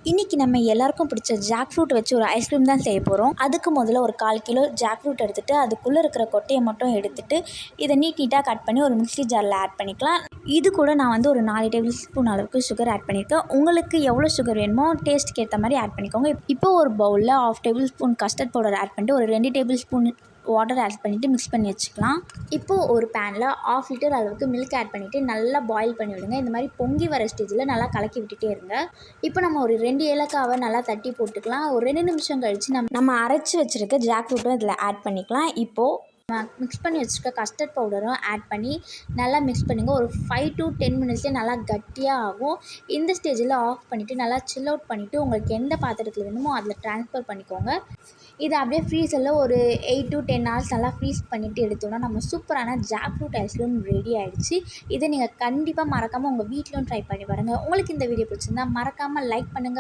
இன்றைக்கி நம்ம எல்லாருக்கும் பிடிச்ச ஜாக் ஃப்ரூட் வச்சு ஒரு ஐஸ்கிரீம் தான் செய்ய போகிறோம். அதுக்கு முதல்ல ஒரு 1/4 கிலோ ஜாக் ஃப்ரூட் எடுத்துகிட்டு அதுக்குள்ளே இருக்கிற கொட்டையை மட்டும் எடுத்துகிட்டு இதை நீட்டாக கட் பண்ணி ஒரு மிக்ஸி ஜாரில் ஆட் பண்ணிக்கலாம். இது கூட நான் வந்து ஒரு 4 டேபிள் ஸ்பூன் அளவுக்கு சுகர் ஆட் பண்ணியிருக்கேன். உங்களுக்கு எவ்வளோ சுகர் வேணுமோ டேஸ்ட்டுக்கு ஏற்ற மாதிரி ஆட் பண்ணிக்கோங்க. இப்போ ஒரு பவுலில் 1/2 tablespoon custard powder add பண்ணிட்டு ஒரு 2 டேபிள் ஸ்பூன் வாட்டர் ஆட் பண்ணிவிட்டு மிக்ஸ் பண்ணி வச்சுக்கலாம். இப்போது ஒரு பேனில் 1/2 லிட்டர் அளவுக்கு மில்க் ஆட் பண்ணிவிட்டு நல்லா பாயில் பண்ணி விடுங்க. இந்த மாதிரி பொங்கி வர ஸ்டேஜில் நல்லா கலக்கி விட்டுட்டே இருங்க. இப்போ நம்ம ஒரு 2 ஏலக்காவை நல்லா தட்டி போட்டுக்கலாம். ஒரு 2 நிமிஷம் கழித்து நம்ம அரைச்சி வச்சுருக்க ஜாக் ஃப்ரூட்டும் இதில் ஆட் பண்ணிக்கலாம். இப்போது மிக்ஸ் பண்ணி வச்சுருக்க கஸ்டர்ட் பவுடரும் ஆட் பண்ணி நல்லா மிக்ஸ் பண்ணுங்கள். ஒரு 5 to 10 மினிட்ஸ்லேயே நல்லா கட்டியாக ஆகும். இந்த ஸ்டேஜில் ஆஃப் பண்ணிவிட்டு நல்லா சில் அவுட் பண்ணிவிட்டு உங்களுக்கு எந்த பாத்திரத்தில் வேணுமோ அதில் ட்ரான்ஸ்ஃபர் பண்ணிக்கோங்க. இதை அப்படியே ஃப்ரீசரில் ஒரு 8 to 10 ஹவர்ஸ் நல்லா ஃப்ரீஸ் பண்ணிவிட்டு எடுத்தோன்னா நம்ம சூப்பரான ஜாக் ஃப்ரூட் ஐஸ்கிரீம் ரெடி ஆகிடுச்சு. இதை நீங்கள் கண்டிப்பாக மறக்காமல் உங்கள் வீட்டிலும் ட்ரை பண்ணி பாருங்கள். உங்களுக்கு இந்த வீடியோ பிடிச்சிருந்தா மறக்காமல் லைக் பண்ணுங்கள்.